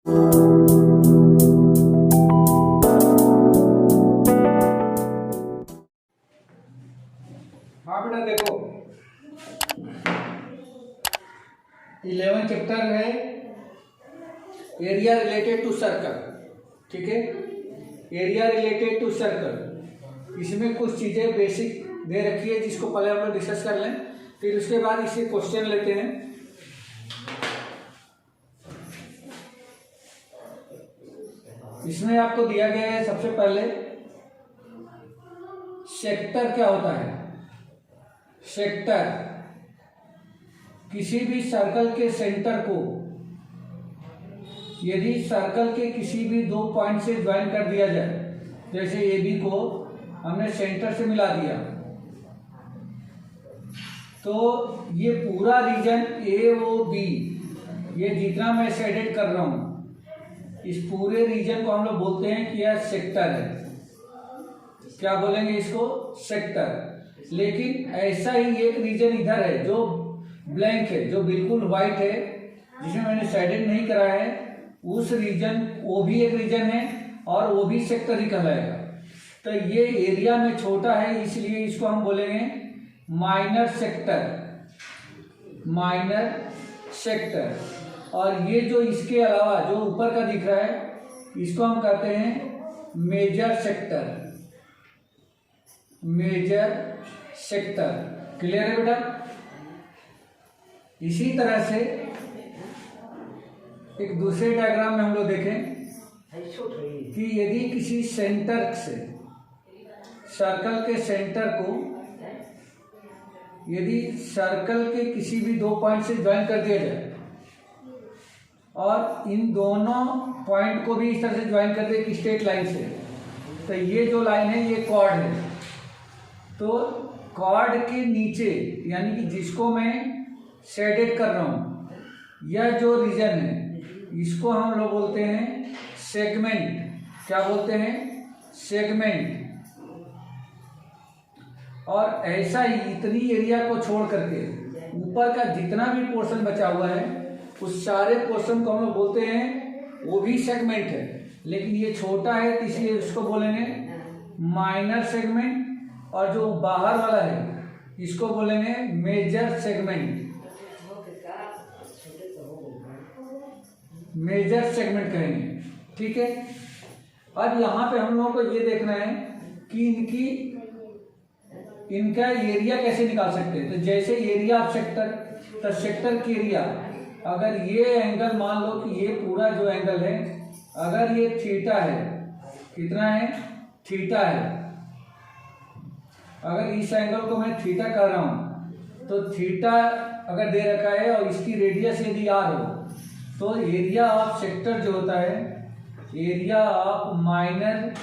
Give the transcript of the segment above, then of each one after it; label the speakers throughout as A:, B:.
A: हाँ बेटा देखो 11 चैप्टर है एरिया रिलेटेड टू सर्कल। ठीक है, एरिया रिलेटेड टू सर्कल, इसमें कुछ चीज़ें बेसिक दे रखी है जिसको पहले हम लोग डिस्कस कर लें, फिर उसके बाद इससे क्वेश्चन लेते हैं। इसमें आपको दिया गया है सबसे पहले सेक्टर क्या होता है। सेक्टर किसी भी सर्कल के सेंटर को यदि सर्कल के किसी भी दो पॉइंट से ज्वाइन कर दिया जाए, जैसे ए बी को हमने सेंटर से मिला दिया, तो ये पूरा रीजन ए ओ बी, ये जितना मैं शेडेड कर रहा हूं, इस पूरे रीजन को हम लोग बोलते हैं कि यह सेक्टर है। क्या बोलेंगे इसको? सेक्टर। लेकिन ऐसा ही एक रीजन इधर है जो ब्लैंक है, जो बिल्कुल वाइट है, जिसमें मैंने शेडेड नहीं करा है, उस रीजन, वो भी एक रीजन है और वो भी सेक्टर ही कहलाएगा। तो ये एरिया में छोटा है, इसलिए इसको हम बोलेंगे माइनर सेक्टर। Minor sector. और ये जो इसके अलावा जो ऊपर का दिख रहा है, इसको हम कहते हैं major sector. Major sector. Clear है बेटा? इसी तरह से एक दूसरे डायग्राम में हम लोग देखें कि यदि किसी सेंटर से, सर्कल के सेंटर को यदि सर्कल के किसी भी दो पॉइंट से ज्वाइन कर दिया जाए और इन दोनों पॉइंट को भी इस तरह से ज्वाइन कर दे एक स्ट्रेट लाइन से, तो ये जो लाइन है ये कॉर्ड है। तो कॉर्ड के नीचे, यानी कि जिसको मैं शेडेड कर रहा हूं, यह जो रीजन है इसको हम लोग बोलते हैं सेगमेंट। क्या बोलते हैं? सेगमेंट। और ऐसा ही इतनी एरिया को छोड़ करके ऊपर का जितना भी पोर्शन बचा हुआ है, उस सारे पोर्शन को हम लोग बोलते हैं वो भी सेगमेंट है, लेकिन ये छोटा है इसलिए उसको बोलेंगे माइनर सेगमेंट। और जो बाहर वाला है इसको बोलेंगे मेजर सेगमेंट। मेजर सेगमेंट कहेंगे। ठीक है, अब यहाँ पे हम लोगों को ये देखना है कि इनका एरिया कैसे निकाल सकते हैं। तो जैसे एरिया ऑफ सेक्टर, तो सेक्टर की एरिया, अगर ये एंगल मान लो कि ये पूरा जो एंगल है, अगर ये थीटा है, कितना है? थीटा है। अगर इस एंगल को मैं थीटा कर रहा हूं, तो थीटा अगर दे रखा है और इसकी रेडियस यदि आर हो, तो एरिया ऑफ सेक्टर जो होता है, एरिया ऑफ माइनर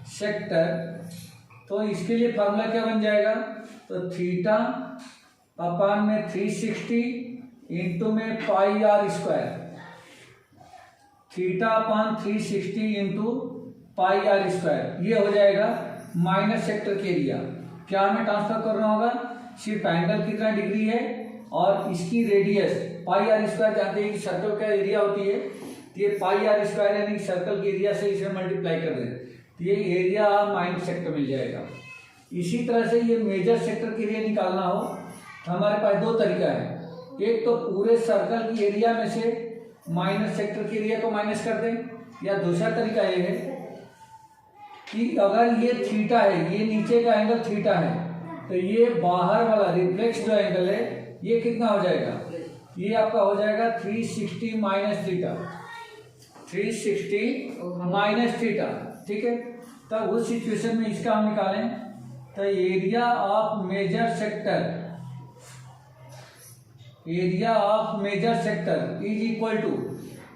A: सेक्टर, तो इसके लिए फार्मूला क्या बन जाएगा? तो थीटा अपान में 360 इंटू में pi are square. Theta upon 360 into pi are square, ये हो जाएगा माइनर सेक्टर के एरिया। क्या में ट्रांसफर करना होगा? सिर्फ एंगल कितना डिग्री है और इसकी रेडियस पाई आर स्क्वायर। जानते हैं कि सर्कल का एरिया होती है, तो ये पाई आर स्क्वायर यानी सर्कल के एरिया से इसे मल्टीप्लाई कर दें, तो ये एरिया माइनर सेक्टर मिल जाएगा। इसी तरह से ये मेजर सेक्टर के एरिया निकालना हो तो हमारे पास दो तरीका है। एक तो पूरे सर्कल की एरिया में से माइनर सेक्टर के एरिया को माइनस कर दें, या दूसरा तरीका ये है कि अगर ये थीटा है, ये नीचे का एंगल थीटा है, तो ये बाहर वाला रिफ्लेक्स जो एंगल है ये कितना हो जाएगा? ये आपका हो जाएगा 360 माइनस थीटा। 360 minus theta. ठीक है, तब उस सिचुएशन में इसका हम निकालें तो area of major sector, area of major sector is equal to,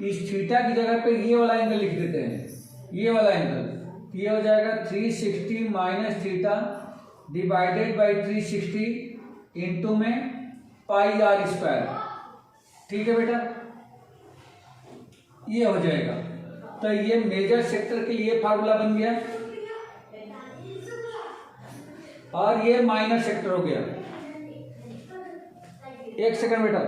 A: इस थीटा की जगह पे ये वाला एंगल लिख देते हैं, ये वाला एंगल, ये हो जाएगा 360 minus theta divided by 360 into में पाई आर स्क्वायर। ठीक है बेटा, ये हो जाएगा। तो ये मेजर सेक्टर के लिए फार्मूला बन गया और ये माइनर सेक्टर हो गया। एक सेकंड बेटा,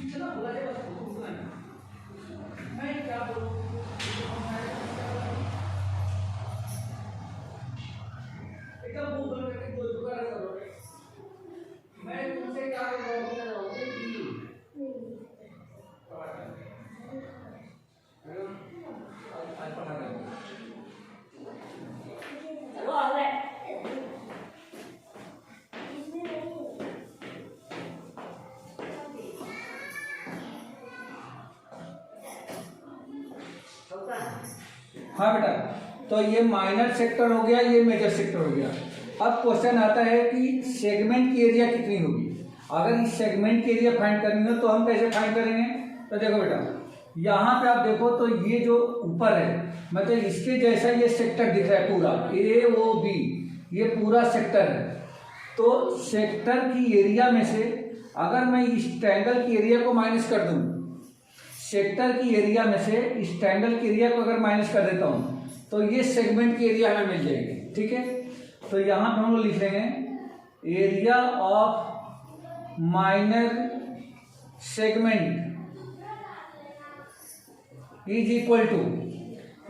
A: जितना बोला जाए बस उतना ही। मैं क्या बोलूं, एकदम मुंह बंद करके दो दोबारा करोगे। मैं तुमसे क्या बोल रहा हूँ हाँ बेटा, तो ये माइनर सेक्टर हो गया, ये मेजर सेक्टर हो गया। अब क्वेश्चन आता है कि सेगमेंट की एरिया कितनी होगी। अगर इस सेगमेंट की एरिया फाइंड करनी हो तो हम कैसे फाइंड करेंगे। तो देखो बेटा, यहाँ पे आप देखो तो ये जो ऊपर है, मतलब इसके जैसा ये सेक्टर दिख रहा है पूरा AOB, ये पूरा सेक्टर है। तो सेक्टर की एरिया में से अगर मैं इस ट्रायंगल की एरिया को माइनस कर दूं, सेक्टर की एरिया में से इस ट्रायंगल की एरिया को अगर माइनस कर देता हूं तो ये सेगमेंट की एरिया हमें मिल जाएगी। ठीक है, तो यहां पर हम लोग लिख लेंगे area of minor segment is equal to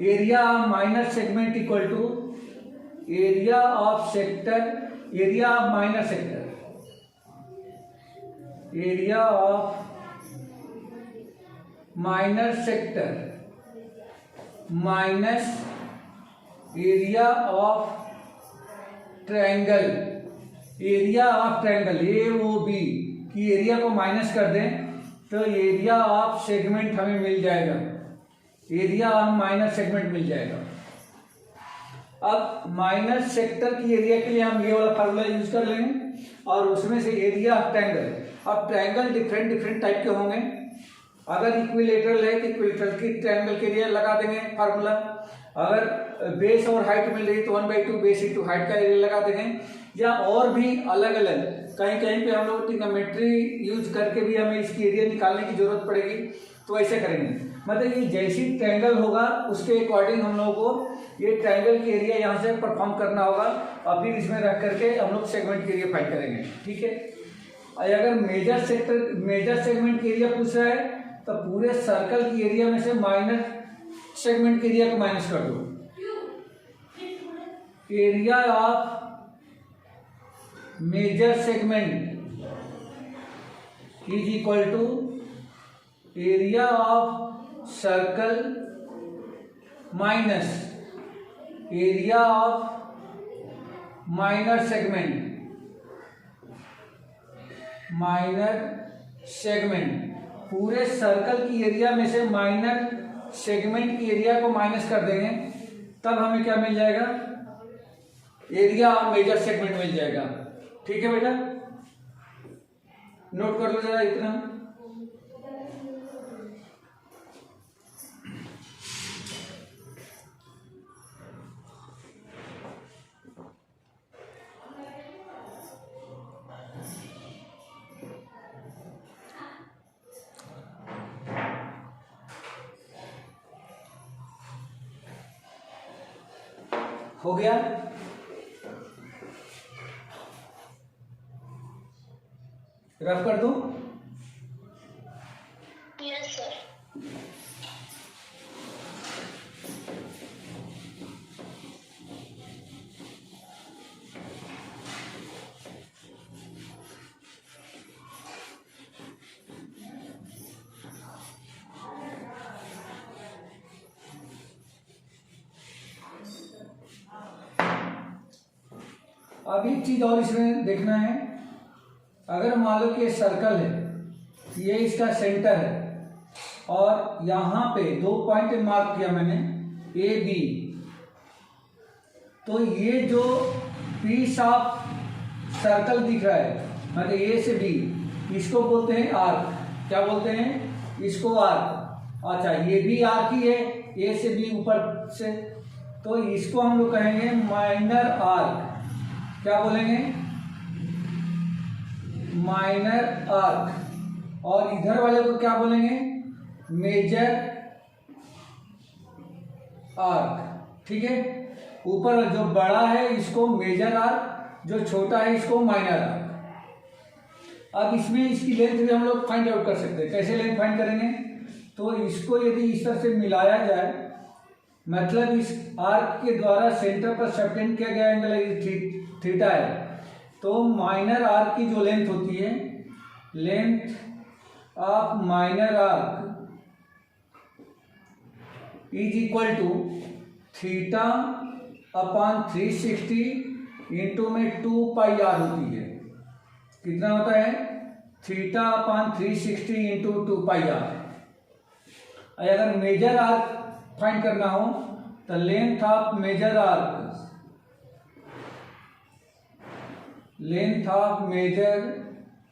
A: area of minor segment equal to area of sector, area of minor sector, area of minor sector minus area of triangle, area of triangle AOB की area को minus कर दें तो area of segment हमें मिल जाएगा, area of minor segment मिल जाएगा। अब माइनर सेक्टर की एरिया के लिए हम ये वाला फार्मूला यूज कर लेंगे और उसमें से एरिया ऑफ ट्रायंगल। अब ट्रायंगल डिफरेंट टाइप के होंगे। अगर इक्विलेटरल है तो इक्विलेटरल की ट्रायंगल के लिए लगा देंगे फार्मूला। अगर बेस और हाइट मिल रही तो 1/2 बेस इंटू हाइट का एरिया लगा देंगे, या और भी अलग अलग कहीं कहीं पे हम लोग ट्रिग्नोमेट्री यूज करके भी हमें इसकी एरिया निकालने की जरूरत पड़ेगी, तो ऐसे करेंगे। मतलब ये जैसी ट्रायंगल होगा उसके अकॉर्डिंग हम लोगों को ये ट्रायंगल की एरिया यहाँ से परफॉर्म करना होगा और फिर इसमें रख करके हम लोग सेगमेंट की एरिया फाइंड करेंगे। ठीक है, अगर मेजर सेगमेंट की एरिया पूछ रहा है तो पूरे सर्कल की एरिया में से माइनर सेगमेंट की एरिया को माइनस कर दो। Area of major segment is equal to area of circle minus area of minor segment. पूरे सर्कल की एरिया में से माइनर सेगमेंट की एरिया को माइनस कर देंगे तब हमें क्या मिल जाएगा, एरिया ऑफ मेजर सेगमेंट मिल जाएगा। ठीक है बेटा, नोट कर लो जरा इतना। हो गया, रफ कर दूं?
B: Yes sir.
A: अब एक चीज और इसमें देखना है, अगर मान लो कि सर्कल है, ये इसका सेंटर है और यहाँ पे 2 पॉइंट मार्क किया मैंने AB, तो ये जो पीस ऑफ सर्कल दिख रहा है मतलब A से B, इसको बोलते हैं आर्क। क्या बोलते हैं इसको? आर्क। अच्छा, ये भी आर्क ही है A से B ऊपर से, तो इसको हम लोग कहेंगे माइनर आर्क। क्या बोलेंगे? Minor arc. और इधर वाले को क्या बोलेंगे? Major arc. ठीक है, ऊपर जो बड़ा है इसको मेजर आर्क जो छोटा है इसको माइनर आर्क। अब इसमें इसकी लेंथ भी हम लोग फाइंड आउट कर सकते हैं। कैसे लेंथ फाइंड करेंगे? तो इसको यदि इस तरह से मिलाया जाए, मतलब इस आर्क के द्वारा सेंटर पर सबटेंड किया गया एंगल थीटा है, तो माइनर आर्क की जो लेंथ होती है, length of minor arc is equal to theta upon 360 into में 2 पाई आर होती है। कितना होता है? Theta upon 360 into 2 pi r. अगर मेजर आर्क फाइंड करना हो तो length of major arc, length of major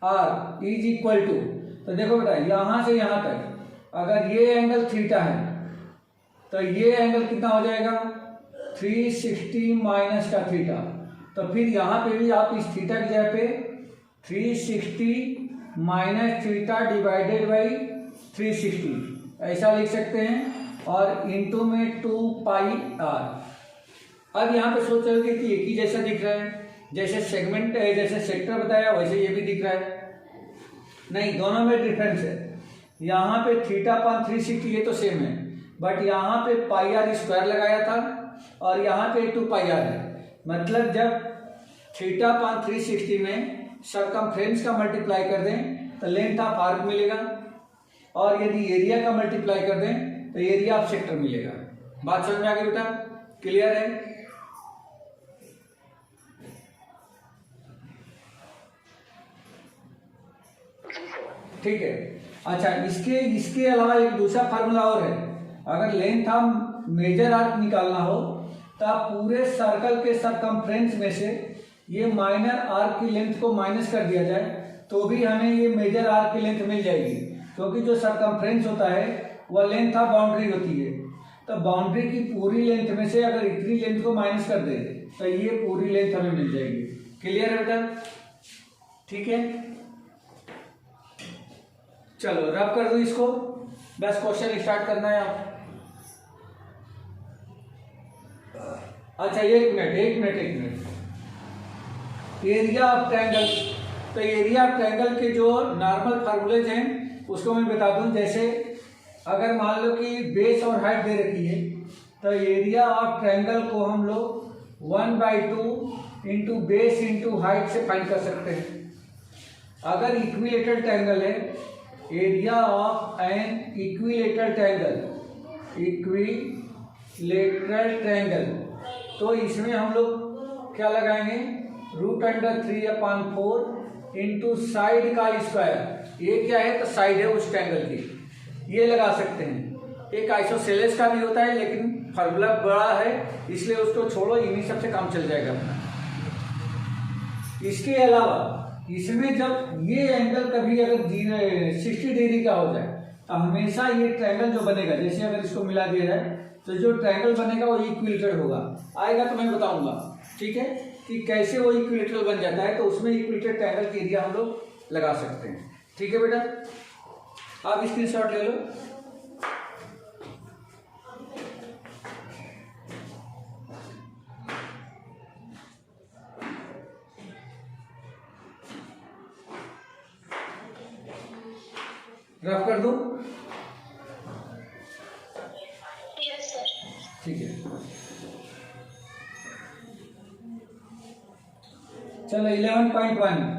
A: arc is equal to, तो देखो बेटा यहां से यहां तक अगर ये एंगल थीटा है तो ये एंगल कितना हो जाएगा? 360 माइनस का थीटा। तो फिर यहां पे भी आप इस थीटा की जगह पे 360 माइनस थीटा डिवाइडेड बाई 360 ऐसा लिख सकते हैं, और इंटू में 2 पाई आर। अब यहाँ पे सोच रहे हो कि एक ही जैसा दिख रहा है, जैसे सेगमेंट है, जैसे सेक्टर बताया वैसे ये भी दिख रहा है। नहीं, दोनों में डिफरेंस है। यहाँ पे थीटा अपॉन 360 ये तो सेम है, बट यहाँ पे पाई आर स्क्वायर लगाया था और यहाँ पे 2 पाई आर है। मतलब जब थीटा अपॉन 360 में सरकमफ्रेंस का मल्टीप्लाई कर दें तो लेंथ ऑफ आर्क मिलेगा, और यदि एरिया का मल्टीप्लाई कर दें तो एरिया ऑफ सेक्टर मिलेगा। बात समझ में आ गई बेटा? क्लियर है? ठीक है। अच्छा, इसके अलावा एक दूसरा फार्मूला और है। अगर लेंथ ऑफ मेजर आर्क निकालना हो तो आप पूरे सर्कल के सरकमफ्रेंस में से ये माइनर आर्क की लेंथ को माइनस कर दिया जाए तो भी हमें ये मेजर आर्क की लेंथ मिल जाएगी, क्योंकि जो सरकमफ्रेंस होता है वह लेंथ ऑफ बाउंड्री होती है। तो बाउंड्री की पूरी लेंथ में से अगर इतनी लेंथ को माइनस कर दे तो ये पूरी लेंथ हमें मिल जाएगी। क्लियर है बेटा? ठीक है, चलो रब कर दो इसको, बस क्वेश्चन स्टार्ट करना है आप। अच्छा, एक मिनट। एरिया ऑफ ट्रायंगल, तो एरिया ऑफ ट्रायंगल के जो नॉर्मल फार्मूलेज हैं उसको मैं बता दूं। जैसे अगर मान लो कि बेस और हाइट दे रखी है तो एरिया ऑफ ट्रायंगल को हम लोग 1/2 इंटू बेस इंटू हाइट से फाइंड कर सकते हैं। अगर इक्विलेटरल ट्रायंगल है, area of an equilateral triangle, तो इसमें हम लोग क्या लगाएंगे? √3/4 इंटू साइड का स्क्वायर। ये क्या है? तो साइड है उस ट्रायंगल की, ये लगा सकते हैं। एक आइसोसेलेस का भी होता है, लेकिन फार्मूला बड़ा है इसलिए उसको छोड़ो, इन्हीं सबसे काम चल जाएगा अपना। इसके अलावा इसमें जब ये एंगल कभी अगर 60 डिग्री का हो जाए तो हमेशा ये ट्रायंगल जो बनेगा, जैसे अगर इसको मिला दिया जाए तो जो ट्रायंगल बनेगा वो इक्विलेटरल होगा। आएगा तो मैं बताऊंगा, ठीक है, कि कैसे वो इक्विलेटरल बन जाता है। तो उसमें इक्विलेटरल ट्रायंगल की एरिया हम लोग लगा सकते हैं। ठीक है बेटा, आप स्क्रीनशॉट ले लो। रफ कर दूं?
B: Yes sir.
A: ठीक है, चलो 11.1।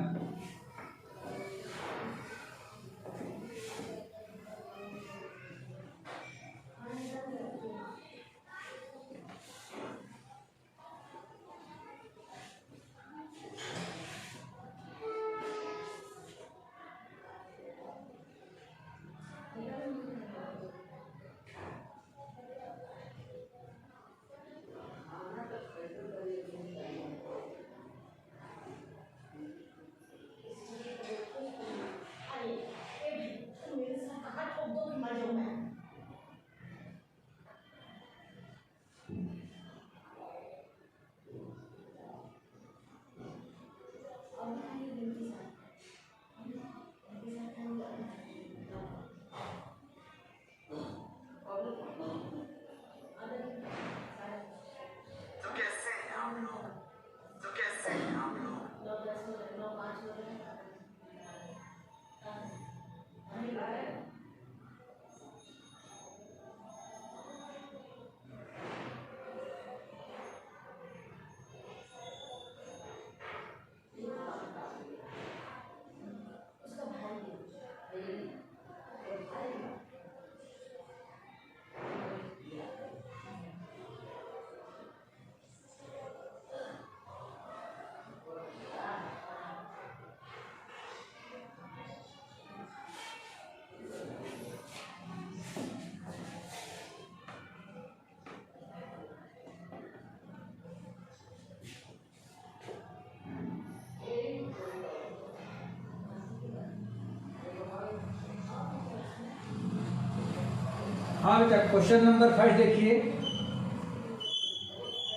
A: हाँ बेटा, क्वेश्चन नंबर फर्स्ट देखिए।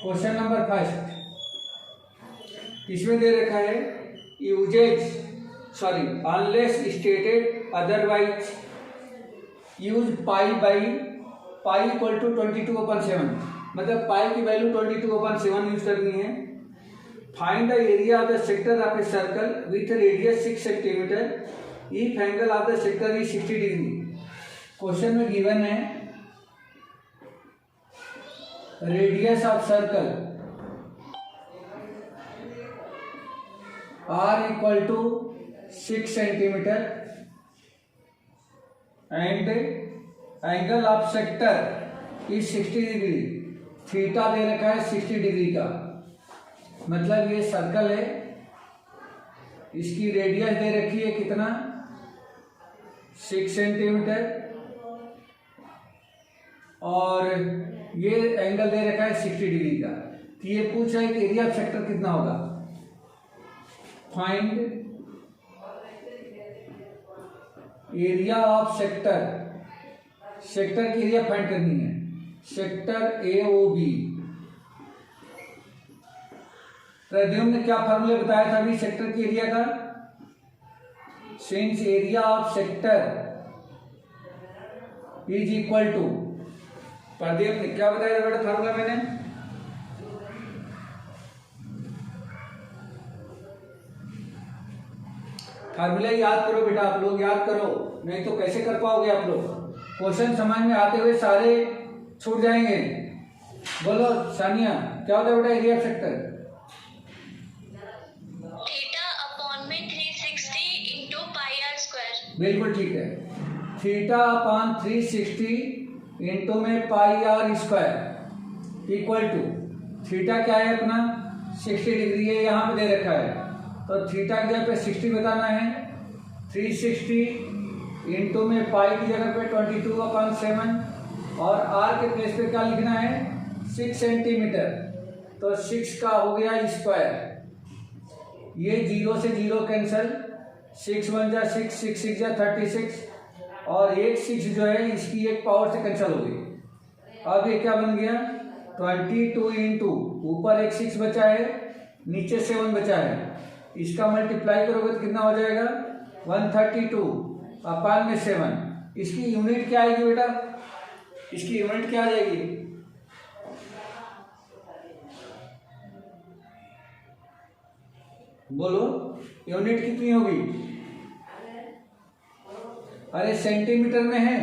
A: क्वेश्चन नंबर फर्स्ट इसमें दे रखा है unless stated otherwise use pi equal to 22/7, मतलब पाई की वैल्यू 22/7 यूज करनी है। Find the area of the sector of a circle with radius 6 centimetre if angle of the sector is 60 degree. Question में given है radius of circle r equal to 6 centimetre and angle of sector is 60 degree. Theta दे रखा है 60 degree का, मतलब ये circle है, इसकी रेडियस दे रखी है कितना 6 सेंटीमीटर और ये एंगल दे रखा है 60 डिग्री का। तो ये पूछ रहा है कि एरिया ऑफ सेक्टर कितना होगा। Find area of sector, sector की एरिया फाइंड करनी है। Sector AOB। प्रद्युम्न ने क्या फॉर्मूला बताया था अभी सेक्टर की एरिया का। Since area of sector is equal to, Pradyumna ने क्या बताया था बेटा फॉर्मूला मैंने। फार्मूला याद करो बेटा, आप लोग याद करो, नहीं तो कैसे कर पाओगे आप लोग। क्वेश्चन समझ में आते हुए सारे छूट जाएंगे। बोलो सानिया, क्या होता है बेटा area of sector.
B: Theta upon में 360 इंटू पाई आर स्क्वायर।
A: बिल्कुल ठीक है, थीटा अपॉन 360 इंटू में pi are square equal to, theta क्या है अपना 60 डिग्री है, यहाँ पे दे रखा है, तो थीटा की जगह पे 60 बताना है। 360 इंटू में पाई की जगह पे 22/7 और आर के प्लेस पे क्या लिखना है 6 सेंटीमीटर, तो 6 का हो गया स्क्वायर। ये 0 से 0 कैंसल, 6 1 जा 6, 6 6 जा 36 और एक 6 जो है इसकी एक पावर से कैंसिल हो गई। अब ये क्या बन गया 22 इंटू ऊपर एक 6 बचा है, नीचे 7 बचा है, इसका मल्टीप्लाई करोगे तो कितना हो जाएगा 132 अपान में 7। इसकी यूनिट क्या आएगी बेटा, इसकी यूनिट क्या आ जाएगी, बोलो यूनिट कितनी होगी। अरे सेंटीमीटर में है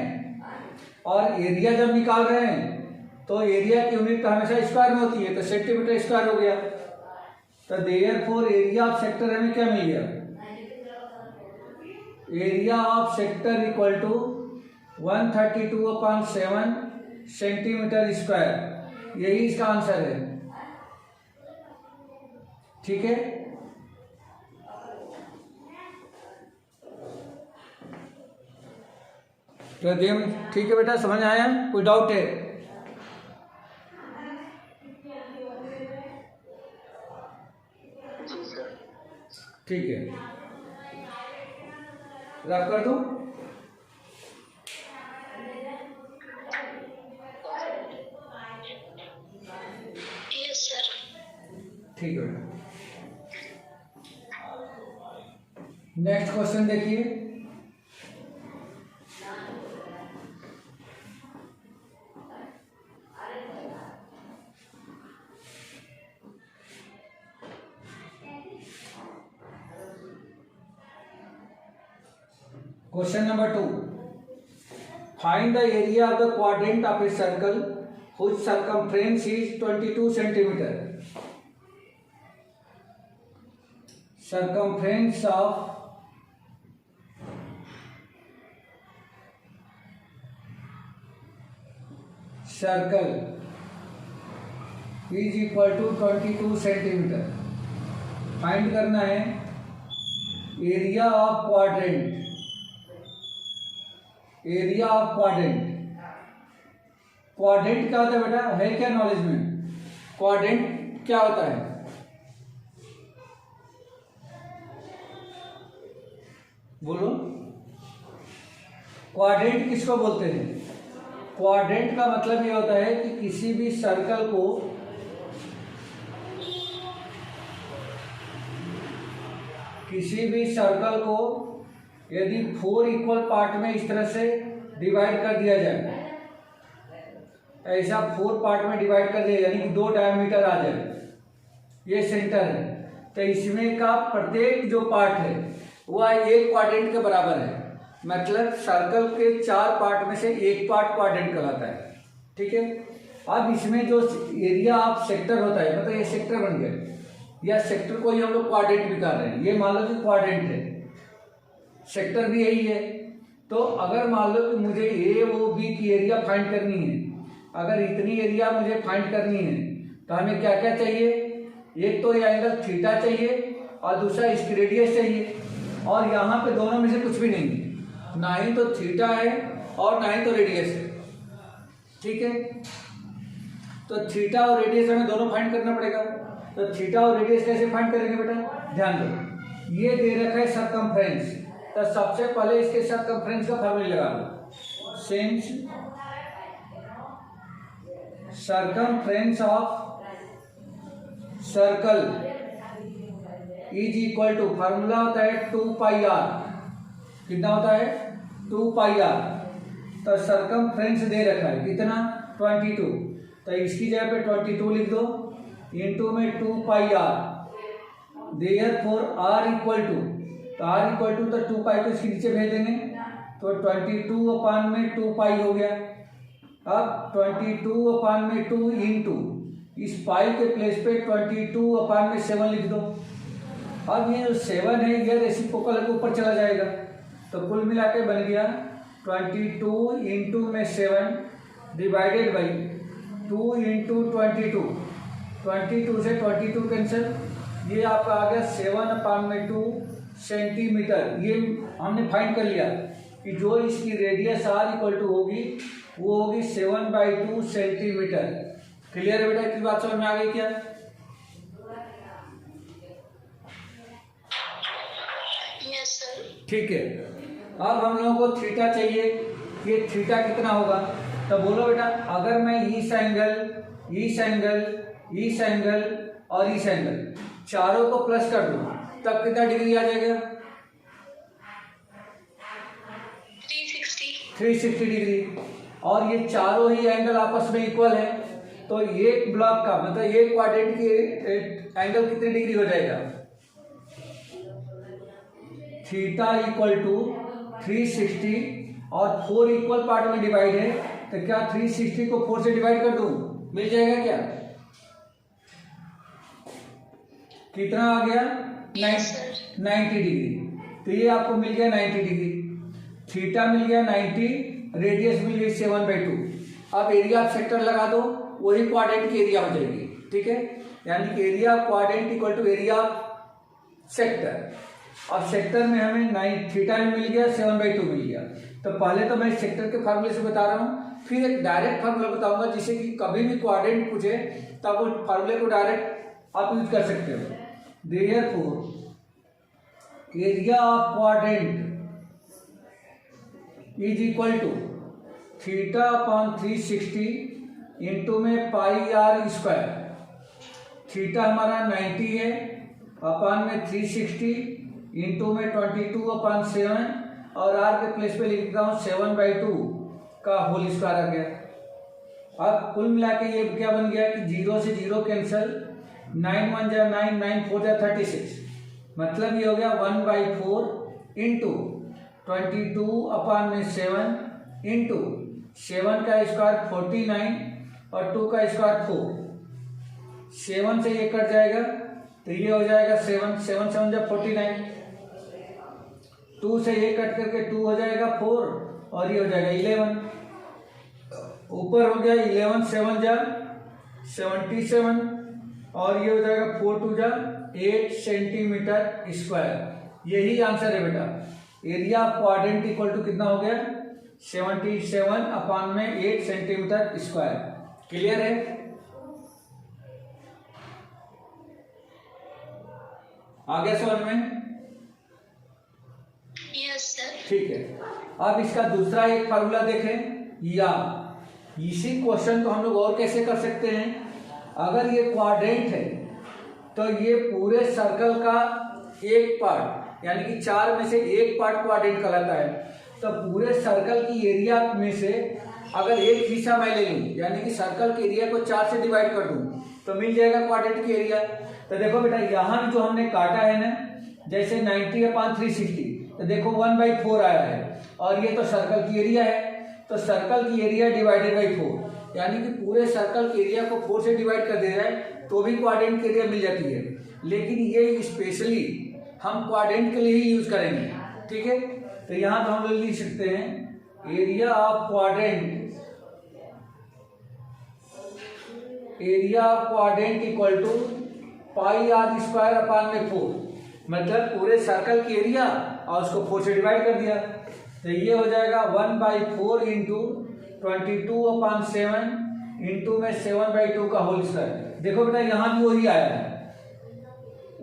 A: और एरिया जब निकाल रहे हैं तो एरिया की यूनिट तो हमेशा स्क्वायर में होती है, तो सेंटीमीटर स्क्वायर हो गया। तो देयरफॉर एरिया ऑफ सेक्टर हमें क्या मिल गया, area of sector equal to 132/7 centimetre square. यही इसका आंसर है, ठीक है। प्रद्युम्न ठीक है बेटा, समझ आया, कोई डाउट है। ठीक है, रख कर दूं।
B: Yes sir.
A: ठीक है, नेक्स्ट क्वेश्चन देखिए। Question number 2. Find the area of the quadrant of a circle whose circumference is 22 centimeter. Circumference of circle is equal to 22 centimeter. Find करना है area of quadrant, area of quadrant. Quadrant क्या होता है बेटा, है क्या knowledge में, quadrant क्या होता है, बोलो। क्वाड्रेंट किसको बोलते हैं, क्वाड्रेंट का मतलब ये होता है कि किसी भी सर्कल को यदि 4 इक्वल पार्ट में इस तरह से डिवाइड कर दिया जाए, ऐसा 4 पार्ट में डिवाइड कर दिया, यानी कि 2 डायमीटर आ जाए, ये सेंटर है, तो इसमें का प्रत्येक जो पार्ट है वह 1 क्वाड्रेंट के बराबर है। मतलब सर्कल के 4 पार्ट में से 1 पार्ट क्वाड्रेंट कहलाता है। ठीक है, अब इसमें जो एरिया ऑफ सेक्टर होता है, मतलब ये सेक्टर बन गया, या सेक्टर को ही हम लोग क्वाड्रेंट भी कर रहे हैं, ये मान लो कि क्वाड्रेंट है, सेक्टर भी यही है। तो अगर मान लो कि मुझे ए ओ बी की एरिया फाइंड करनी है, अगर इतनी एरिया मुझे फाइंड करनी है तो हमें क्या क्या चाहिए, एक तो ये एंगल थीटा चाहिए और दूसरा इसकी रेडियस चाहिए, और यहाँ पे दोनों में से कुछ भी नहीं है, ना ही तो थीटा है और ना ही तो रेडियस है। ठीक है, तो थीटा और रेडियस हमें दोनों फाइंड करना पड़ेगा। तो थीटा और रेडियस कैसे फाइंड करेंगे बेटा, ध्यान दो, ये दे रखा है सर्कमफ्रेंस, तो सबसे पहले इसके सर्कमफ्रेंस का फार्मूला लगा लो, since circumference of circle is equal to, formula होता है 2 पाई आर, कितना होता है 2 पाई आर। तो सर्कमफ्रेंस दे रखा है कितना 22, तो इसकी जगह पे 22 लिख दो, इनटू में 2 pi R, therefore R equal to, तो आर इक्वल टू तो 2 पाई को इसके नीचे भेज देंगे, तो 22/2 पाई हो गया। अब 22/2 इंटू इस पाई के प्लेस पे 22/7 लिख दो। अब ये जो 7 है ये रेसिप्रोकल के ऊपर चला जाएगा, तो कुल मिला के बन गया 22 इंटू में 7 डिवाइडेड बाई 2 इंटू 22, 22 से 22 कैंसिल, ये आपका आ गया 7/2 सेंटीमीटर। ये हमने फाइंड कर लिया कि जो इसकी रेडियस आर इक्वल टू होगी वो होगी 7/2 सेंटीमीटर। क्लियर है बेटा, की बात समझ में आ गई क्या?
B: Yes sir.
A: ठीक है, अब हम लोगों को थीटा चाहिए, ये थीटा कितना होगा, तो बोलो बेटा, अगर मैं इस एंगल, इस एंगल, इस एंगल और इस एंगल चारों को प्लस कर दूं तब कितना डिग्री आ जाएगा? 360 डिग्री। और ये चारों ही एंगल आपस में इक्वल है, तो एक ब्लॉक का मतलब एक क्वाड्रेंट की एंगल कितने डिग्री हो जाएगा? थीटा इक्वल टू 360, और 4 इक्वल पार्ट में डिवाइड है, तो क्या 360 को 4 से डिवाइड कर दूं, मिल जाएगा क्या? कितना आ गया? 90 डिग्री। तो ये आपको मिल गया 90 डिग्री, थीटा मिल गया 90, रेडियस मिल गई 7/2। अब एरिया ऑफ सेक्टर लगा दो, वही क्वाड्रेंट की एरिया हो जाएगी। ठीक है, यानी कि area of quadrant equal to area of sector. अब सेक्टर में हमें थीटा भी मिल गया, 7/2 मिल गया। तो पहले तो मैं सेक्टर के फार्मूले से बता रहा हूँ, फिर एक डायरेक्ट फार्मूला बताऊंगा, जिससे कि कभी भी क्वाड्रेंट पूछे तब वो फार्मूले को डायरेक्ट आप यूज कर सकते हो। Therefore area of quadrant is equal to theta upon 360 into में पाई आर स्क्वायर। थीटा हमारा 90 है, अपॉन में 360 इंटू में 22/7, और आर के प्लेस पे लिखता हूँ 7/2 का होल स्क्वायर आ गया। अब कुल मिला के ये क्या बन गया कि 0 से 0 कैंसिल, 9 1 जा 9, 9 4 जा 36, मतलब ये हो गया 1/4 इंटू 22/7 इंटू 7 का स्क्वायर 49 और 2 का स्क्वायर 4। 7 से ये कट जाएगा तो ये हो जाएगा 7, 7 7 जा 49, 2 से ये कट करके 2 हो जाएगा 4, और ये हो जाएगा 11, ऊपर हो गया 11 7 जा 77, और ये हो जाएगा 4 2 जा 8 सेंटीमीटर स्क्वायर। यही आंसर है बेटा। Area of quadrant equal to कितना हो गया? 77/8 सेंटीमीटर स्क्वायर। क्लियर है? आ गया समझ में?
B: Yes sir.
A: ठीक है, अब इसका दूसरा एक फार्मूला देखें, या इसी क्वेश्चन को हम लोग और कैसे कर सकते हैं, अगर ये क्वाड्रेंट है तो ये पूरे सर्कल का एक पार्ट, यानी कि 4 में से एक पार्ट क्वाड्रेंट कहलाता है। तो पूरे सर्कल की एरिया में से अगर एक हिस्सा मैं ले लूँ, यानी कि सर्कल के एरिया को 4 से डिवाइड कर दूँ, तो मिल जाएगा क्वाड्रेंट की एरिया। तो देखो बेटा, यहाँ भी जो हमने काटा है ना, जैसे 90/360, तो देखो 1/4 आया है, और ये तो सर्कल की एरिया है, तो सर्कल की एरिया डिवाइडेड बाई 4, यानी कि पूरे सर्कल के एरिया को 4 से डिवाइड कर दिया जाए तो भी क्वाड्रेंट की एरिया मिल जाती है। लेकिन ये स्पेशली हम क्वाड्रेंट के लिए ही यूज करेंगे, ठीक है। तो यहाँ तो हम लोग लिख सकते हैं area of quadrant equal to πr²/4, मतलब पूरे सर्कल की एरिया और उसको 4 से डिवाइड कर दिया, तो ये हो जाएगा 1/4 इंटू 22/7 इंटू में 7/2 का होल स्क्वायर। देखो बेटा, यहाँ भी वही आया है,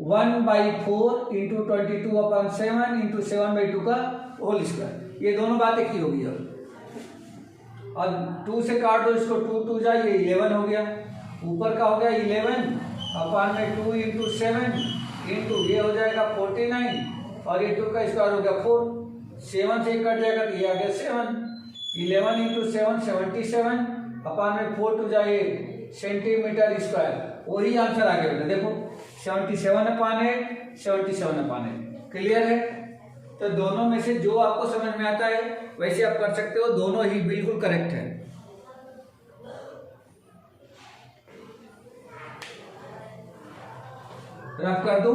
A: 1/4 इंटू 22/7 इंटू 7/2 का होल स्क्वायर। ये दोनों बात एक ही होगी। अब 2 से काट दो इसको, 2 जाए, ये 11 हो गया, ऊपर का हो गया 11/2 इंटू 7 इंटू ये हो जाएगा 49, और ये 2 का स्क्वायर हो गया 4, 7 से कट जाएगा तो ये आ गया 7, 11 इंटू 7 77/4 जाए सेंटीमीटर स्क्वायर। वही आंसर आ गया बेटा, देखो 77/8 77/8। क्लियर है। तो दोनों में से जो आपको समझ में आता है वैसे आप कर सकते हो, दोनों ही बिल्कुल करेक्ट है। रफ कर दूं?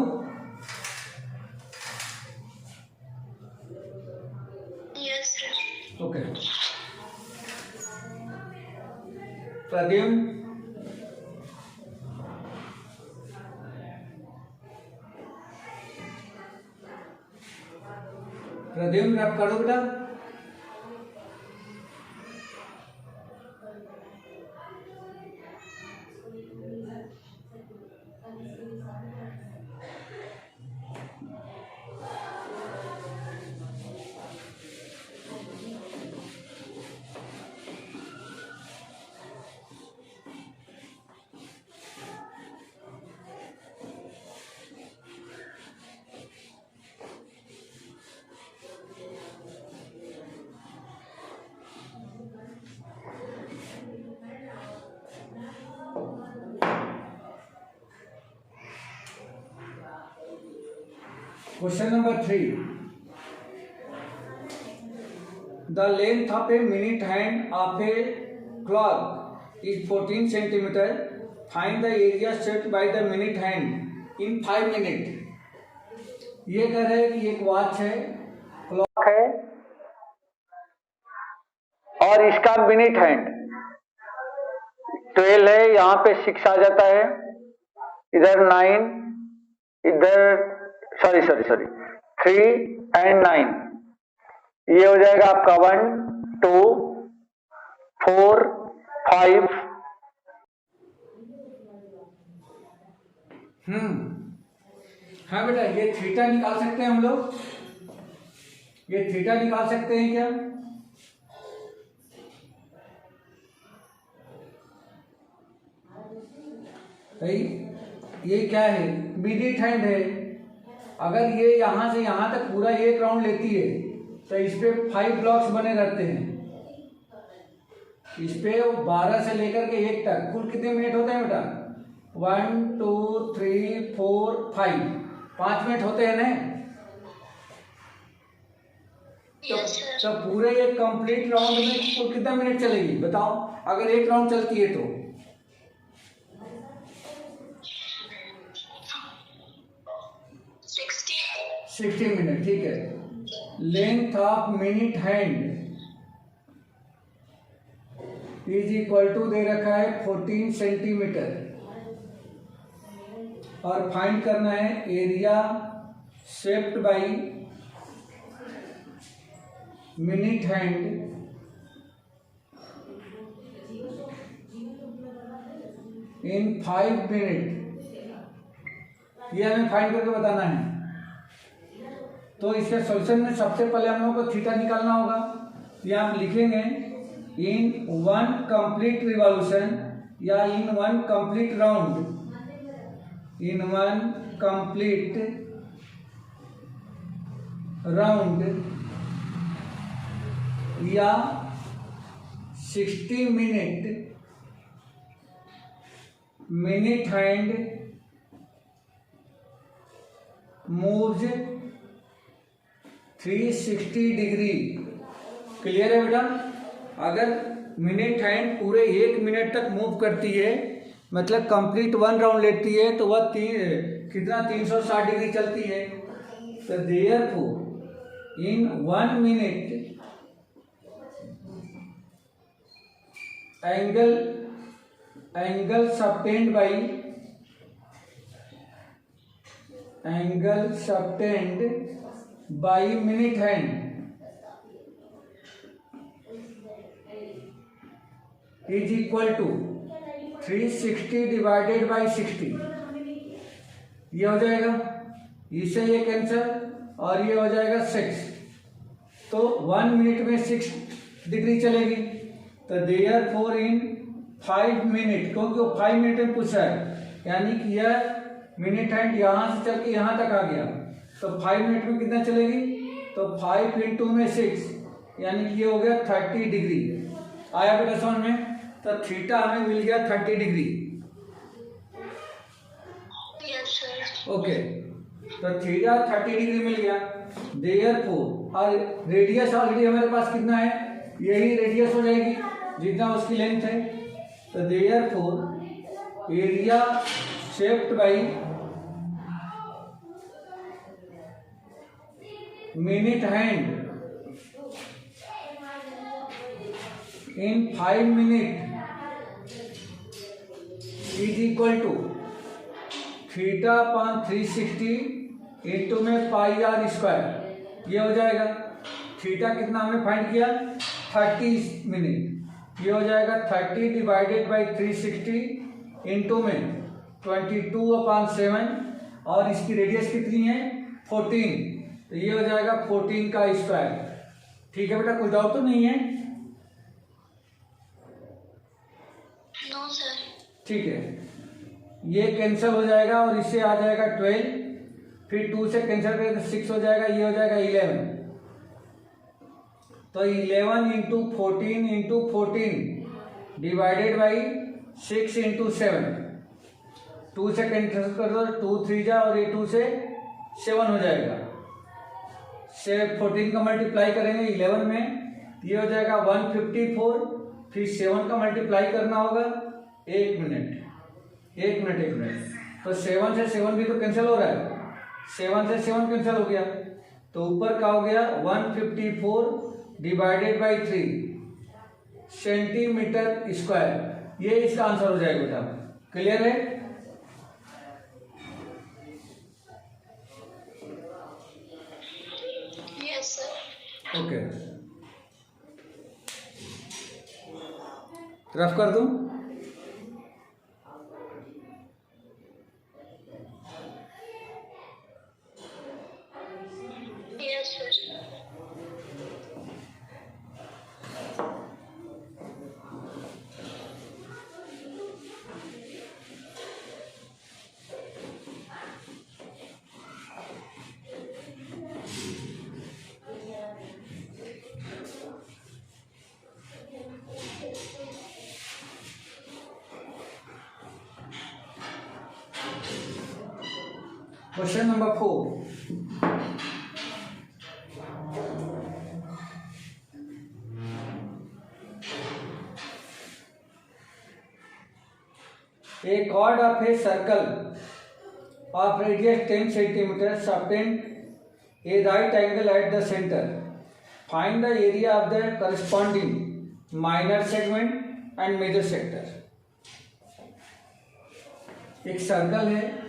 B: Yes, sir.
A: Okay. Pradyumna, rough करो बेटा। Question number 3. The length of a minute hand of a clock is 14 centimeter. Find the area set by the minute hand in 5 minutes. ये कह रहे हैं कि एक वॉच है, क्लॉक है, और इसका मिनट हैंड 12 है, यहाँ पे 6 आ जाता है, इधर 9, इधर सॉरी 3 एंड 9, ये हो जाएगा आपका 1 2 4 5। हाँ बेटा, ये थीटा निकाल सकते हैं हम लोग, ये थीटा निकाल सकते हैं क्या? भाई ये क्या है, मिनट हैंड है। अगर ये यहां से यहां तक पूरा 1 राउंड लेती है तो इस पे 5 ब्लॉक्स बने रहते हैं, इस पे 12 से लेकर के 1 तक कुल कितने मिनट होते हैं बेटा? 1 2 3 4 5, 5 मिनट होते हैं ना। तो पूरे एक कंप्लीट राउंड में कुल कितना मिनट चलेगी बताओ, अगर 1 राउंड चलती है तो? 60 मिनट, ठीक है। Length of minute hand is equal to दे रखा है 14 सेंटीमीटर, और फाइंड करना है area shaped by minute hand in 5 minute. ये हमें फाइंड करके बताना है। तो इसके सॉल्यूशन में सबसे पहले हम लोग को थीटा निकालना होगा। ये आप लिखेंगे इन वन कंप्लीट रिवॉल्यूशन या in one complete round, in one complete round या 60 minute hand moves 360 degree. Clear है बेटा? अगर मिनट हैंड पूरे 1 मिनट तक मूव करती है, मतलब कंप्लीट 1 राउंड लेती है, तो वह कितना 360 डिग्री चलती है। तो therefore in 1 minute angle subtended by minute hand is equal to 360 divided by 60। ये हो जाएगा, इससे ये कैंसर, और ये हो जाएगा 6। तो 1 मिनट में 6 डिग्री चलेगी। तो देयरफॉर इन 5 मिनट, क्योंकि वो 5 मिनट में पूछा है, यानी कि यह मिनट हैंड यहाँ से चल के यहाँ तक आ गया, तो 5 मिनट में कितना चलेगी? तो 5 इंटू में 6, यानी कि ये हो गया 30 डिग्री। आया बेटा समझ में? तो थीटा हमें मिल गया 30 डिग्री।
B: Yes sir.
A: ओके, तो थीटा 30 डिग्री मिल गया। देयरफॉर, और रेडियस ऑलरेडी हमारे पास कितना है, यही रेडियस हो जाएगी जितना उसकी लेंथ है। तो therefore area shaped by minute hand in 5 minute is equal to theta upon 360 into में पाई आर स्क्वायर। ये हो जाएगा, थीटा कितना हमने फाइंड किया 30 मिनट, ये हो जाएगा 30 डिवाइडेड बाई 360 इंटू में 22/7, और इसकी रेडियस कितनी है 14, तो ये हो जाएगा 14 का स्क्वायर। ठीक है बेटा, कुछ डाउट तो नहीं है?
B: No sir.
A: ठीक है, ये कैंसिल हो जाएगा और इससे आ जाएगा 12, फिर 2 से कैंसिल करें तो 6 हो जाएगा, ये हो जाएगा 11। तो 11 इंटू 14 डिवाइडेड बाई 6 इंटू 7, 2 से कैंसिल कर दो, 2 3 जा, और ये 2 से 7 हो जाएगा। से 14 का मल्टीप्लाई करेंगे 11 में, ये हो जाएगा 154, फिर 7 का मल्टीप्लाई करना होगा 1 मिनट। तो 7 से 7 भी तो कैंसिल हो रहा है, 7 से 7 कैंसिल हो गया, तो ऊपर का हो गया 154 डिवाइडेड बाई 3 सेंटीमीटर स्क्वायर। ये इसका आंसर हो जाएगा बेटा। क्लियर है?
B: Yes sir.
A: ओके, रफ कर दूं?
B: Yes sir.
A: Question number 4। A chord of a circle of radius 10 centimeters subtend a right angle at the center. Find the area of the corresponding minor segment and major sector. एक circle है,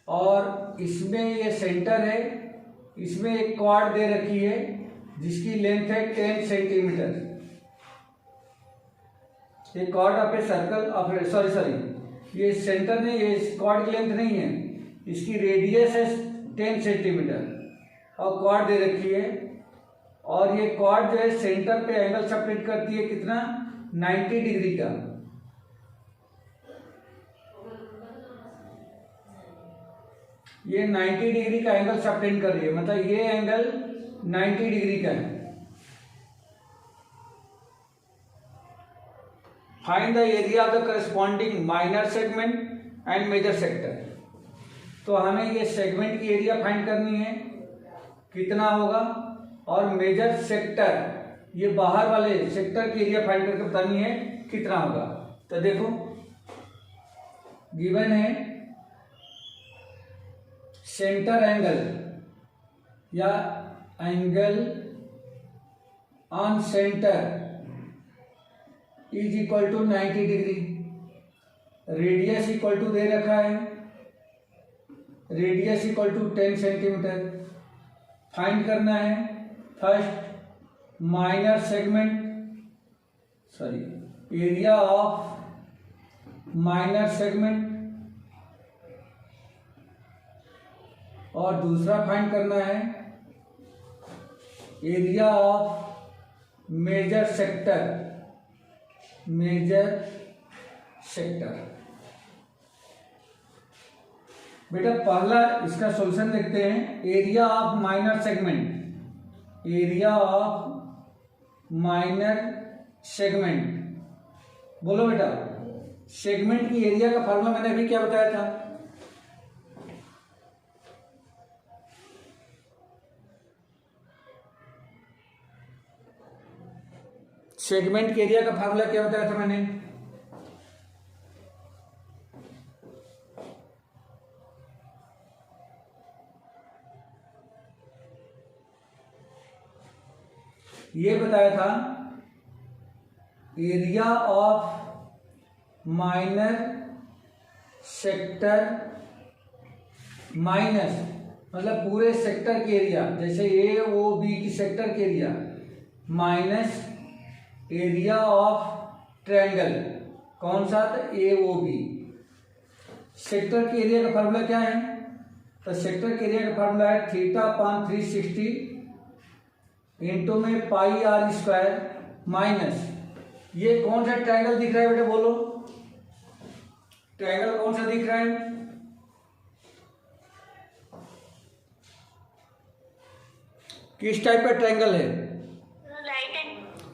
A: और इसमें ये centre है, इसमें एक quad दे रखी है जिसकी लेंथ है 10 सेंटीमीटर। ये chord of a circle of, sorry ये सेंटर नहीं, ये कॉर्ड की लेंथ नहीं है, इसकी रेडियस है 10 सेंटीमीटर, और क्वाड दे रखी है, और ये क्वाड जो है सेंटर पे एंगल सेपरेट करती है कितना, 90 डिग्री का। ये 90 डिग्री का एंगल सेपरेट कर रही है, मतलब ये एंगल 90 डिग्री का है। Find the area of the corresponding minor segment and major sector. तो हमें ये सेगमेंट की एरिया फाइंड करनी है कितना होगा, और मेजर सेक्टर ये बाहर वाले सेक्टर की एरिया फाइंड करके बतानी है कितना होगा। तो देखो गिवन है सेंटर एंगल या angle on centre is equal to 90 degree, radius equal to दे रखा है, radius equal to 10 centimetre. Find करना है first minor segment, area of minor segment, और दूसरा फाइंड करना है area of major sector, major sector. बेटा पहला इसका सॉल्यूशन देखते हैं, area of minor segment, area of minor segment. बोलो बेटा, सेगमेंट की एरिया का फार्मूला मैंने अभी क्या बताया था, सेगमेंट के एरिया का फार्मूला क्या बताया था मैंने, ये बताया था area of minor sector minus, मतलब पूरे सेक्टर के एरिया, जैसे ए ओ बी की सेक्टर के area, minus area of triangle, कौन सा था, ए ओ बी। सेक्टर के एरिया का फार्मूला क्या है, तो सेक्टर के एरिया का फार्मूला है θ/360 इंटू में पाई आर स्क्वायर माइनस, ये कौन सा ट्रायंगल दिख रहा है बेटे, बोलो ट्रायंगल कौन सा दिख रहा है, किस टाइप का ट्रायंगल है,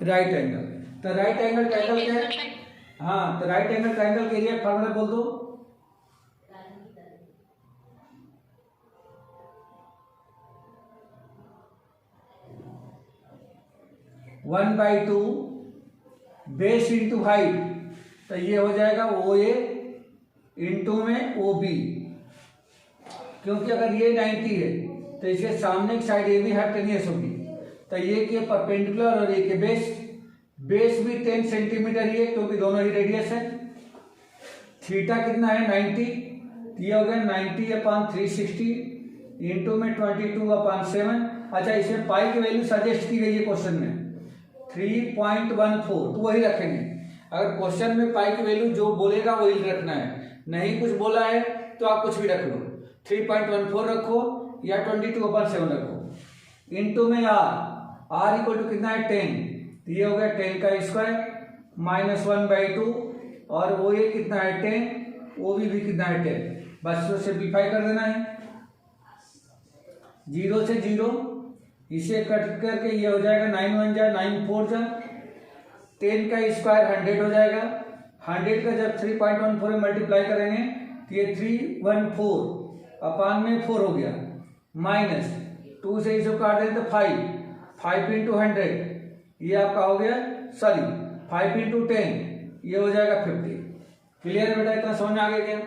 A: राइट एंगल। तो राइट एंगल ट्रायंगल क्या है, हाँ, तो राइट एंगल ट्रायंगल के एरिया का फार्मूला बोल दो, one by two base into height, तो ये हो जाएगा ओ ए इंटू में ओ बी, क्योंकि अगर ये 90 है तो इसके सामने की साइड ये भी हाइपोटेन्यूस होगी, तो ये के परपेंडिकुलर और ये के बेस, बेस भी 10 सेंटीमीटर ही है क्योंकि दोनों ही रेडियस है। थीटा कितना है 90, ये हो गया 90/360 इंटू में 22/7। अच्छा, इसमें पाई की वैल्यू सजेस्ट की गई है क्वेश्चन में 3.14, तो वही रखेंगे। अगर क्वेश्चन में पाई की वैल्यू जो बोलेगा वही रखना है, नहीं कुछ बोला है तो आप कुछ भी रख लो, 3.14 रखो या 22/7 रखो। इंटू में आर इक्वल टू कितना है 10, तो ये हो गया 10 का स्क्वायर माइनस 1/2, और वो ये कितना है 10, वो भी कितना है 10, बस इसको सिंप्लीफाई कर देना है, 0 से 0 इसे कट करके ये हो जाएगा 9 1 जा 9 4 जा, 10 का स्क्वायर 100 हो जाएगा, 100 का जब 3.14 में मल्टीप्लाई करेंगे तो ये 314/4 हो गया, माइनस 2 से इसको काट दें तो 5 इंटू 100 ये आपका हो गया, सॉरी 5 इंटू 10 ये हो जाएगा 50। क्लियर बेटा, इतना समझ में आ गया क्या,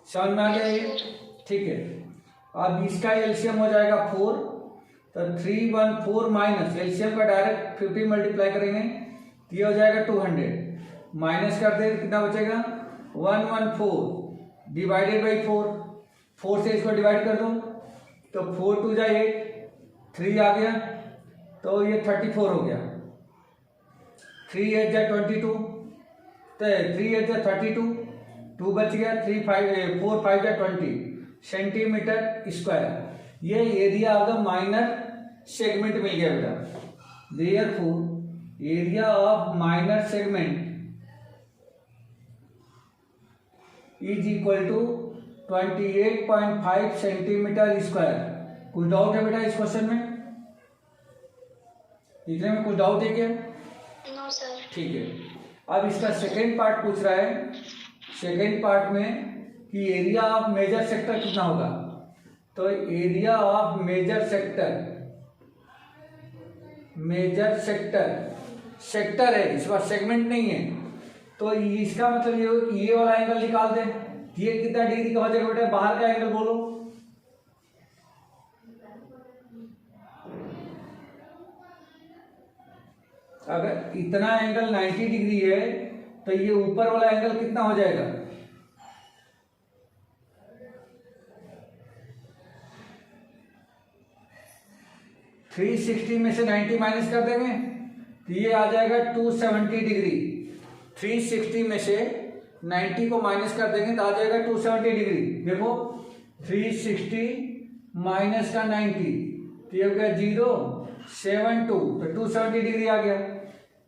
A: समझ में आ गया ये, ठीक है। अब इसका एलसीएम हो जाएगा 4, तो 314 माइनस एलसीएम का डायरेक्ट 50 मल्टीप्लाई करेंगे तो ये हो जाएगा 200, माइनस कर दे कितना बचेगा 114 डिवाइडेड बाई 4 से इसको डिवाइड कर दो तो 4 2 जा 8, 3 आ गया तो ये 34 हो गया, 3 8 जा 22, तो 3 8 जा 32, 2 बच गया, 3 5 4 5 या 20 सेंटीमीटर स्क्वायर। ये area of the minor segment मिल गया बेटा। Therefore area of minor segment is equal to 28.5 centimetre square. कुछ डाउट है बेटा इस क्वेश्चन में? इतने में कुछ डाउट है क्या?
B: No sir.
A: ठीक है, अब इसका सेकेंड पार्ट पूछ रहा है। सेकेंड पार्ट में कि एरिया ऑफ मेजर सेक्टर कितना होगा। तो area of major sector, major sector sector है, इस बार सेगमेंट नहीं है। तो इसका मतलब ये हो कि ये वाला एंगल निकाल दें। ये कितना डिग्री का हो जाएगा बेटा? बाहर का एंगल बोलो। अगर इतना एंगल 90 डिग्री है तो ये ऊपर वाला एंगल कितना हो जाएगा? थ्री 360 में से 90 माइनस कर देंगे तो ये आ जाएगा 270 डिग्री। 360 में से 90 को माइनस कर देंगे तो आ जाएगा 270 डिग्री। देखो 360 माइनस का 90 तो ये हो गया 072, तो 270 डिग्री आ गया।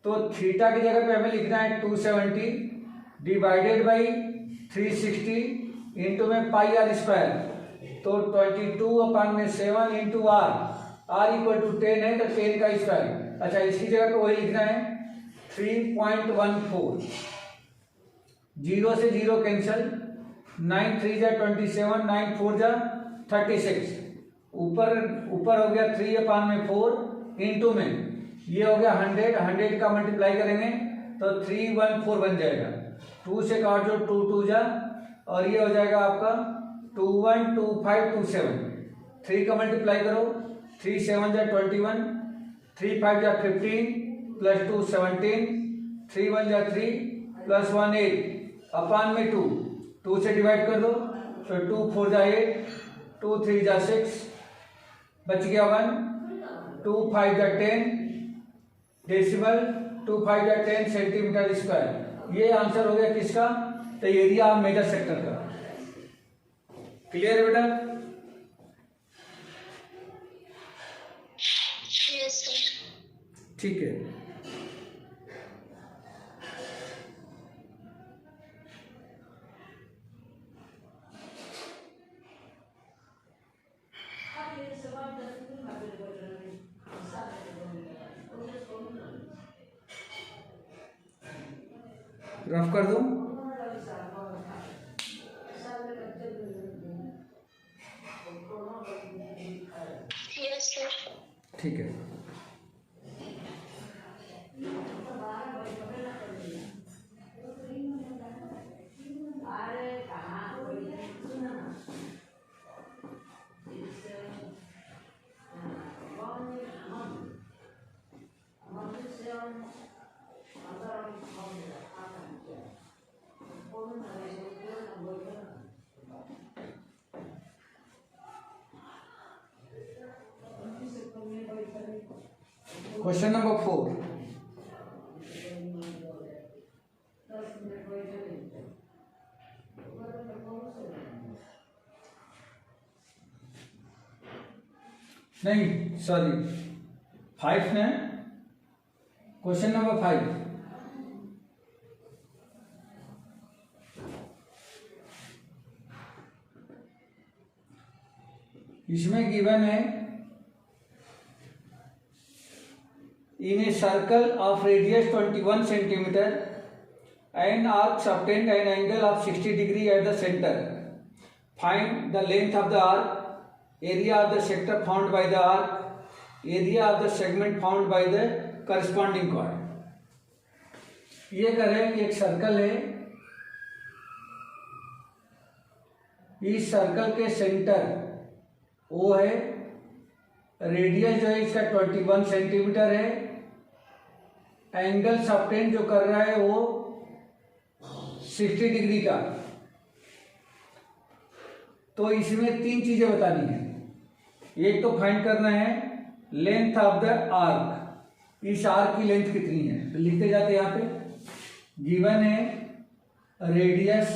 A: तो थीटा की जगह पे हमें लिखना है 270 डिवाइडेड बाई 360 इंटू में पाई आर स्क्वायर। तो 22/7 इंटू आर इक्वल टू 10 है तो 10 का स्क्वायर। अच्छा, इसकी जगह पे वही लिखना है 3.14। 0 से 0 कैंसिल, 9 3 जा 27, 9 4 जा 36। ऊपर हो गया 3/4 इंटू में ये हो गया 100 का मल्टीप्लाई करेंगे तो 314 बन जाएगा। 2 से काट जो 2 2 जा और ये हो जाएगा आपका 212527। 3 का मल्टीप्लाई करो, 3 7 जा 21, 3 5 जा 15 प्लस 2 17, 3 1 जा 3 प्लस 1 8 अपान में 2 से डिवाइड कर दो तो 2 4 जा 8, 2 3 जा 6, बच गया 1, 2 5 जा 10 डेसिमल, 2 5 जा 10 सेंटीमीटर स्क्वायर। ये आंसर हो गया किसका? तो एरिया ऑफ मेजर सेक्टर का। क्लियर है बेटा?
B: Yes sir.
A: ठीक है, रफ कर दो।
B: Yes sir.
A: ठीक है, क्वेश्चन नंबर 4। नहीं सॉरी 5 में क्वेश्चन नंबर 5। इसमें गिवन है in a circle of radius 21 centimeter an arc subtend an angle of 60 degree at the center. Find the length of the arc, area of the sector found by the arc, area of the segment found by the corresponding chord. ये कह रहे हैं कि एक circle है, इस circle के centre वो है, रेडियस जो है इसका 21 सेंटीमीटर है, एंगल सबटेंड जो कर रहा है वो 60 डिग्री का। तो इसमें 3 चीजें बतानी है। एक तो फाइंड करना है लेंथ ऑफ द आर्क, इस आर्क की लेंथ कितनी है। तो लिखते जाते यहाँ पे गिवन है radius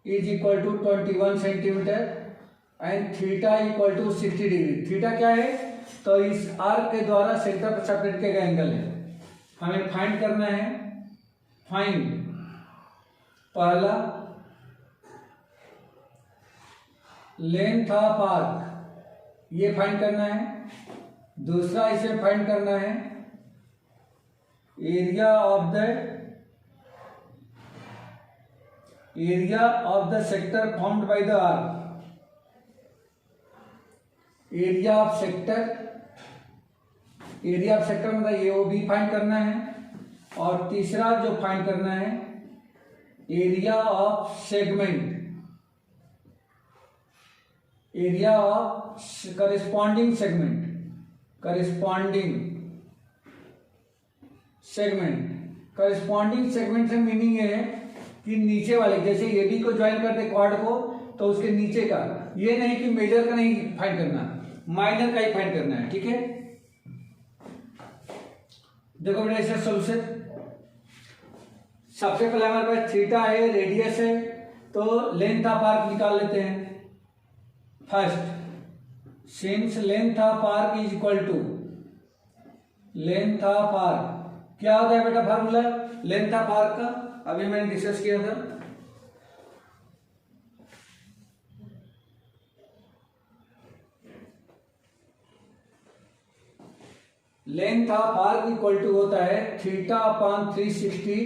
A: is equal to 21 centimetre and theta equal to 60 degree. Theta क्या है? तो इस आर्क के द्वारा सेंटर पर सेपरेट किया गया एंगल है। हमें फाइंड करना है। फाइंड पहला लेंथ ऑफ आर्क, ये फाइंड करना है। दूसरा इसे फाइंड करना है area of the sector formed by the arc. Area of sector मतलब ये वो भी फाइंड करना है। और तीसरा जो फाइंड करना है area of segment, area of corresponding segment से मीनिंग ये है कि नीचे वाले, जैसे ए बी को ज्वाइन करते क्वाड को, तो उसके नीचे का, ये नहीं कि मेजर का नहीं फाइंड करना, माइनर का ही फाइंड करना है। ठीक है, देखो बेटा इसका सोल्यूशन। सबसे पहले हमारे पास थीटा है, रेडियस है, तो लेंथ ऑफ आर्क निकाल लेते हैं। First, since length of arc is equal to length of arc, क्या होता है बेटा फार्मूला लेंथ ऑफ आर्क का? अभी मैंने डिस्कस किया था। Length of arc equal to होता है थीटा अपॉन 360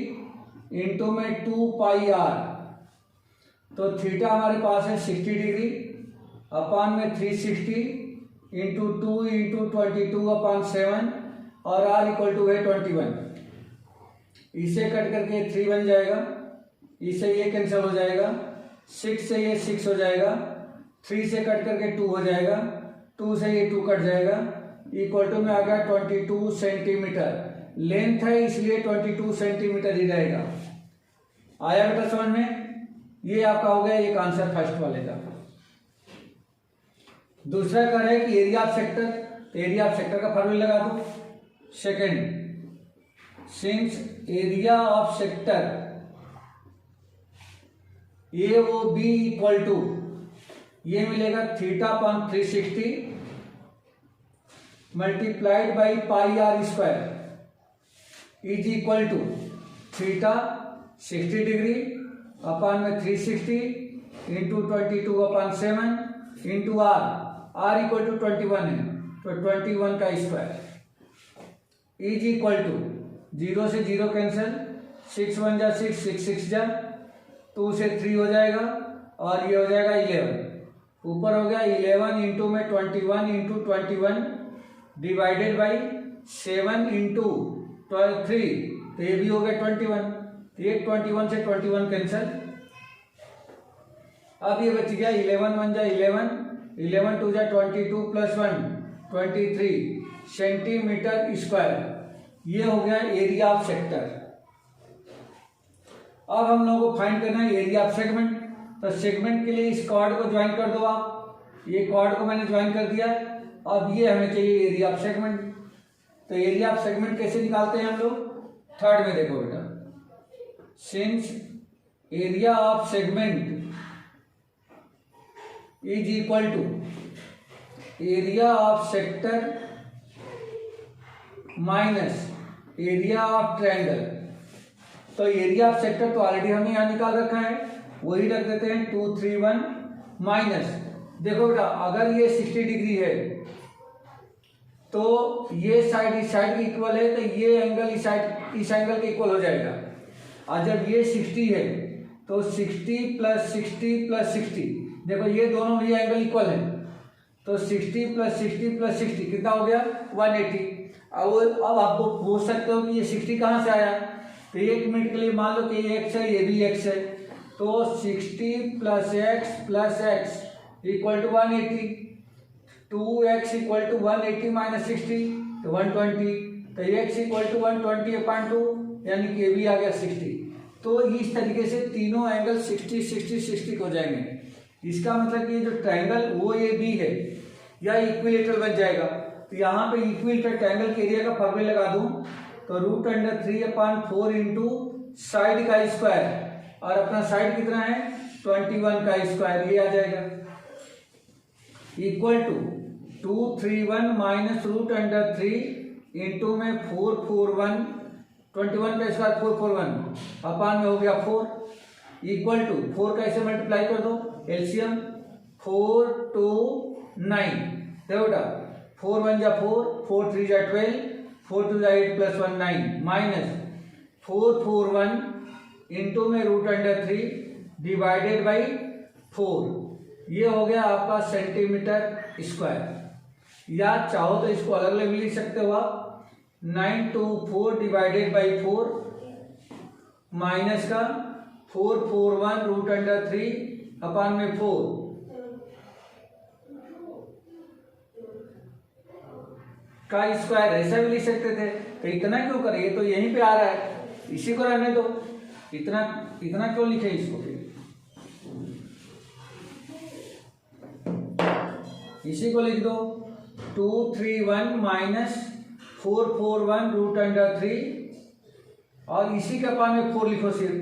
A: इंटू में 2 पाई आर। तो थीटा हमारे पास है 60 डिग्री अपॉन में 360 इंटू 2 इंटू 22 अपॉन 7 और आर इक्वल टू है 21। इसे कट करके 3 बन जाएगा, इसे ये कैंसिल हो जाएगा, 6 से ये 6 हो जाएगा, 3 से कट करके 2 हो जाएगा, 2 से ये 2 कट जाएगा, इक्वल टू में आ गया 22 सेंटीमीटर। लेंथ है इसलिए 22 सेंटीमीटर ही रहेगा। आया बेटा समझ में? ये आपका हो गया एक आंसर फर्स्ट वाले का। दूसरा कर रहा है कि एरिया ऑफ सेक्टर, तो एरिया ऑफ सेक्टर का फॉर्मूला लगा दो। Second, since area of sector A O B equal to, ये मिलेगा theta upon 360 multiplied by pi are square is equal to theta 60 degree upon में 360 into 22 upon 7 into r equal to 21 है, तो 21 का square is equal to 0 से 0 cancel, 6 1 जा 6, 6 6 जा, 2 से 3 हो जाएगा और ये हो जाएगा 11। ऊपर हो गया 11 इंटू में 21 इंटू 21 डिवाइडेड बाई 7 इंटू 3, तो ये भी हो गया 21। तो ये 21 से 21 कैंसिल। अब ये बच गया 11 1 जा 11, 11 2 जा 22 प्लस 1 23 सेंटीमीटर स्क्वायर। ये हो गया एरिया ऑफ सेक्टर। अब हम लोगों को फाइंड करना है एरिया ऑफ सेगमेंट। तो सेगमेंट के लिए इस कॉर्ड को ज्वाइन कर दो आप। ये कॉर्ड को मैंने ज्वाइन कर दिया। अब ये हमें चाहिए एरिया ऑफ सेगमेंट। तो एरिया ऑफ सेगमेंट कैसे निकालते हैं हम लोग? थर्ड में देखो बेटा, since area of segment is equal to area of sector minus area of triangle. तो एरिया ऑफ सेक्टर तो ऑलरेडी हमने यहां निकाल रखा है, वही रख देते हैं 231 माइनस, देखो बेटा अगर ये 60 डिग्री है तो ये साइड इस साइड के इक्वल है, तो ये एंगल इस एंगल के इक्वल हो जाएगा। और जब ये 60 है तो 60 प्लस 60 प्लस 60, देखो ये दोनों भी एंगल इक्वल है, तो 60 प्लस 60 प्लस 60 कितना हो गया? 180। अब आप पूछ सकते हो कि ये 60 कहाँ से आया? तो 1 मिनट के लिए मान लो कि ये x है, ये भी x है, तो 60 plus x equal to 180, 2x equal to 180 minus 60 तो 120, तो x इक्वल टू 120/2 यानी कि ये भी आ गया 60। तो इस तरीके से तीनों एंगल 60 60 60 हो जाएंगे। इसका मतलब कि ये जो ट्रायंगल वो ये भी है या इक्विलेटरल बन जाएगा। तो यहाँ पे इक्विलेटरल ट्रायंगल के एरिया का फॉर्मूला लगा दूं तो √3/4 इंटू साइड का स्क्वायर, और अपना साइड कितना है 21 का स्क्वायर, ये आ जाएगा, equal to 231 minus root under 3 into में 441, 21 का स्क्वायर 441 अपान में हो गया 4, इक्वल टू 4 का ऐसे मल्टीप्लाई कर दो, एलसीएम 4 2 9, देखो बेटा 4 1 जा 4, 4 3 जा 12, 4 2 जा 8 प्लस 1 9 माइनस 441 इंटू में रूट अंडर 3 डिवाइडेड बाई 4, ये हो गया आपका सेंटीमीटर स्क्वायर। या चाहो तो इसको अलग अलग लिख सकते हो आप, 924 डिवाइडेड बाई 4 माइनस का 441 रूट अंडर 3 अपान में 4, का स्क्वायर ऐसा भी लिख सकते थे। तो इतना क्यों करें, ये तो यहीं पे आ रहा है, इसी को रहने दो, इतना इतना क्यों लिखे इसको, फिर इसी को लिख दो 231 माइनस 441 रूट अंडर 3 और इसी के अपान में 4 लिखो सिर्फ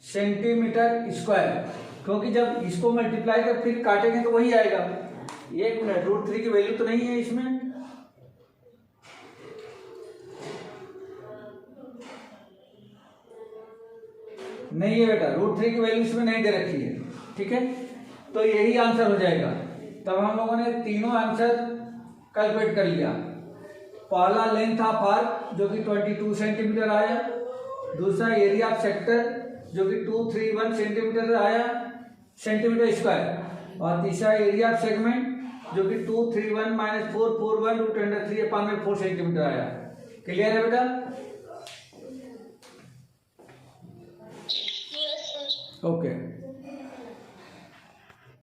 A: सेंटीमीटर स्क्वायर, क्योंकि जब इसको मल्टीप्लाई कर फिर काटेंगे तो वही आएगा। 1 मिनट, रूट 3 की वैल्यू तो नहीं है इसमें, नहीं है बेटा, रूट 3 की वैल्यू इसमें नहीं दे रखी है, ठीक है। तो यही आंसर हो जाएगा। तब हम लोगों ने तीनों आंसर कैलकुलेट कर लिया। पहला लेंथ ऑफ आर्क जो कि 22 सेंटीमीटर आया, दूसरा एरिया ऑफ सेक्टर जो कि 231 सेंटीमीटर आया, सेंटीमीटर स्क्वायर, और तीसरा एरिया ऑफ सेगमेंट जो कि 231 माइनस 441 रूट अंडर 3 अपान में 4 सेंटीमीटर आया। क्लियर है बेटा?
B: Yes, sir.
A: ओके।